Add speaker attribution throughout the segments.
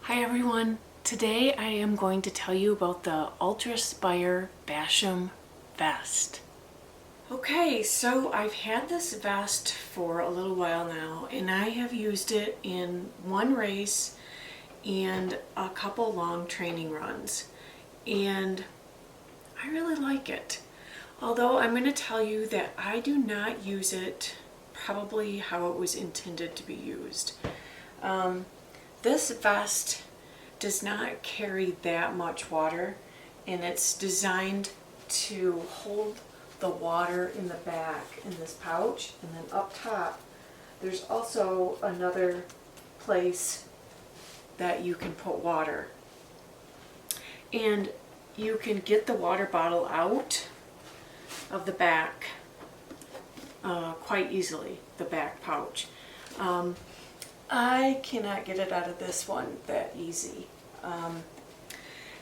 Speaker 1: Hi everyone! Today I am going to tell you about the Ultraspire Basham Vest. Okay, so I've had this vest for a little while now and I have used it in one race and a couple long training runs, and I really like it. Although I'm going to tell you that I do not use it probably how it was intended to be used. This vest does not carry that much water, and it's designed to hold the water in the back in this pouch, and then up top there's also another place that you can put water. And you can get the water bottle out of the back quite easily, the back pouch. I cannot get it out of this one that easy.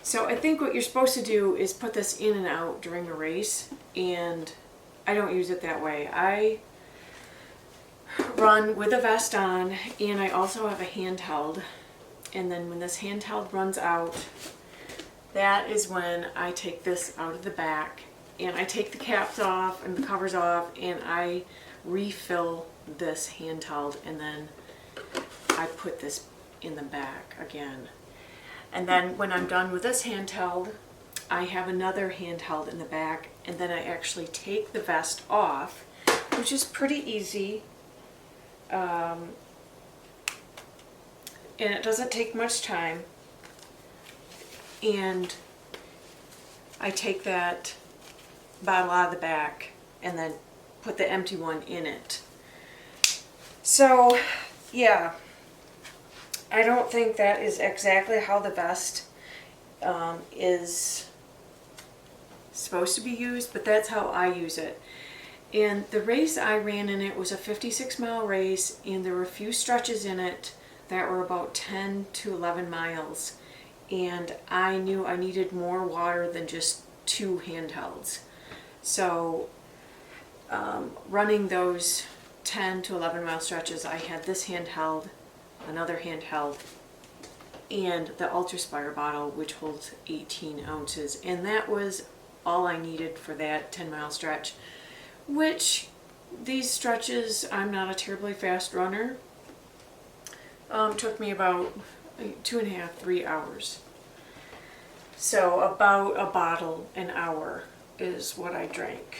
Speaker 1: So I think what you're supposed to do is put this in and out during a race, and I don't use it that way. I run with a vest on, and I also have a handheld, and then when this handheld runs out, that is when I take this out of the back and I take the caps off and the covers off, and I refill this handheld, and then I put this in the back again. And then when I'm done with this handheld, I have another handheld in the back, and then I actually take the vest off, which is pretty easy. And it doesn't take much time. And I take that bottle out of the back and then put the empty one in it. So, yeah. I don't think that is exactly how the vest is supposed to be used, but that's how I use it. And the race I ran in it was a 56-mile race, and there were a few stretches in it that were about 10 to 11 miles. And I knew I needed more water than just 2 handhelds. So running those 10 to 11 mile stretches, I had this handheld, another handheld, and the Ultraspire bottle, which holds 18 ounces. And that was all I needed for that 10-mile stretch, which these stretches, I'm not a terribly fast runner. Took me about 2.5, 3 hours. So about a bottle an hour is what I drank.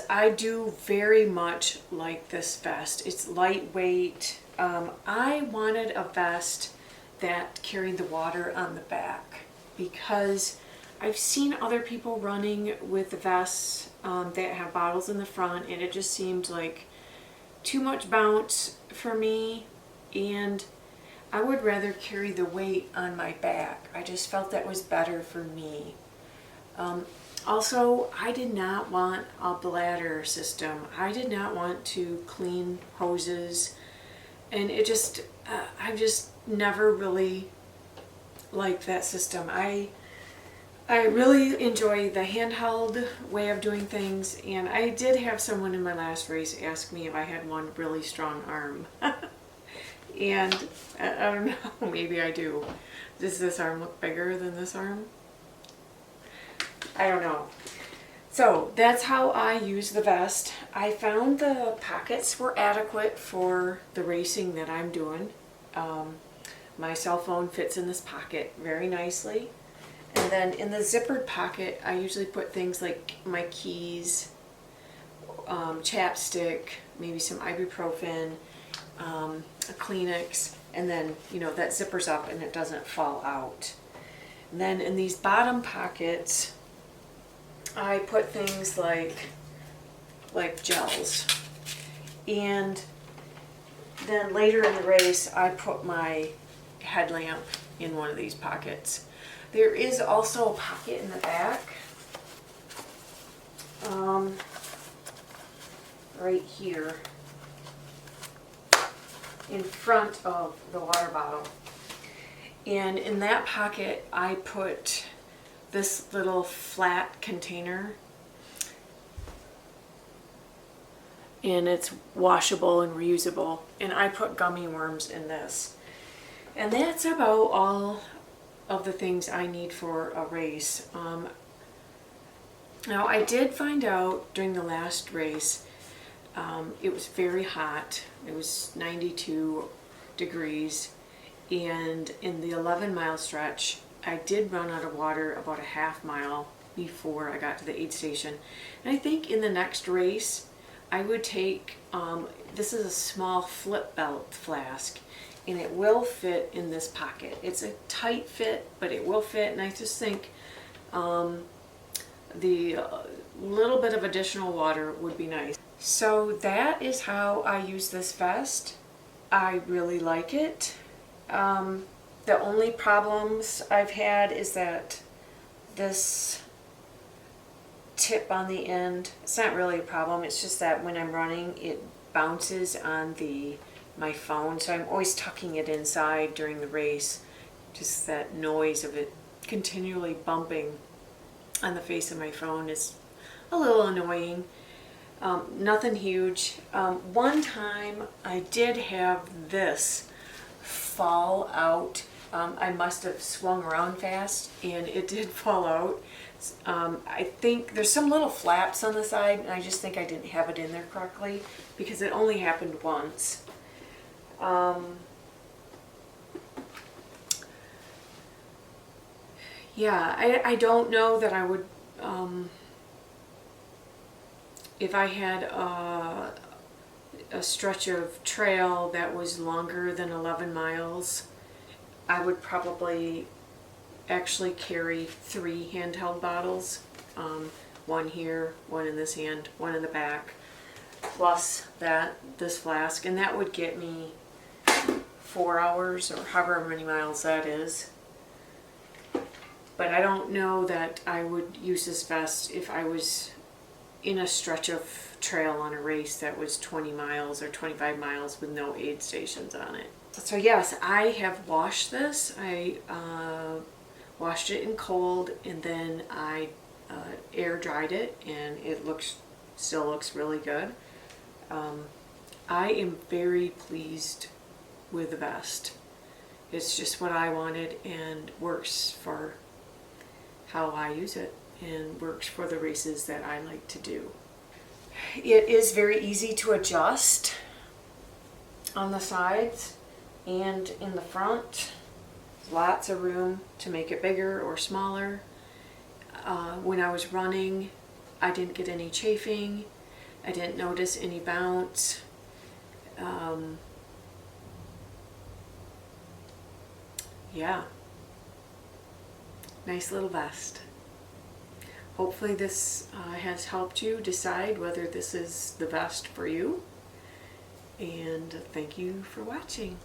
Speaker 1: I do very much like this vest. It's lightweight. I wanted a vest that carried the water on the back because I've seen other people running with the vests that have bottles in the front, and it just seemed like too much bounce for me, and I would rather carry the weight on my back. I just felt that was better for me. Also, I did not want a bladder system. I did not want to clean hoses, and it just, I just never really liked that system. I really enjoy the handheld way of doing things, and I did have someone in my last race ask me if I had one really strong arm. And I don't know, maybe I do. Does this arm look bigger than this arm? I don't know. So that's how I use the vest. I found the pockets were adequate for the racing that I'm doing. My cell phone fits in this pocket very nicely. And then in the zippered pocket, I usually put things like my keys, chapstick, maybe some ibuprofen, a Kleenex, and then, you know, that zippers up and it doesn't fall out. And then in these bottom pockets, I put things like gels. And then later in the race, I put my headlamp in one of these pockets. There is also a pocket in the back, right here, in front of the water bottle. And in that pocket, I put this little flat container, and it's washable and reusable, and I put gummy worms in this. And that's about all of the things I need for a race. Now I did find out during the last race, it was very hot. It was 92 degrees, and in the 11-mile stretch I did run out of water about a half mile before I got to the aid station. And I think in the next race I would take, this is a small flip belt flask, and it will fit in this pocket. It's a tight fit, but it will fit, and I just think the little bit of additional water would be nice. So that is how I use this vest. I really like it. The only problems I've had is that this tip on the end, it's not really a problem, it's just that when I'm running it bounces on my phone, so I'm always tucking it inside during the race. Just that noise of it continually bumping on the face of my phone is a little annoying. Nothing huge. One time I did have this fall out. I must have swung around fast and it did fall out. I think there's some little flaps on the side, and I just think I didn't have it in there correctly because it only happened once. Yeah, I don't know that I would, if I had a stretch of trail that was longer than 11 miles, I would probably actually carry 3 handheld bottles. One here, one in this hand, one in the back, plus this flask, and that would get me 4 hours or however many miles that is. But I don't know that I would use this vest if I was in a stretch of trail on a race that was 20 miles or 25 miles with no aid stations on it. So yes, I have washed this. I washed it in cold, and then I air dried it, and it still looks really good. I am very pleased with the vest. It's just what I wanted and works for how I use it and works for the races that I like to do. It is very easy to adjust on the sides and in the front. Lots of room to make it bigger or smaller. When I was running, I didn't get any chafing. I didn't notice any bounce. Yeah, nice little vest. Hopefully this has helped you decide whether this is the vest for you. And thank you for watching.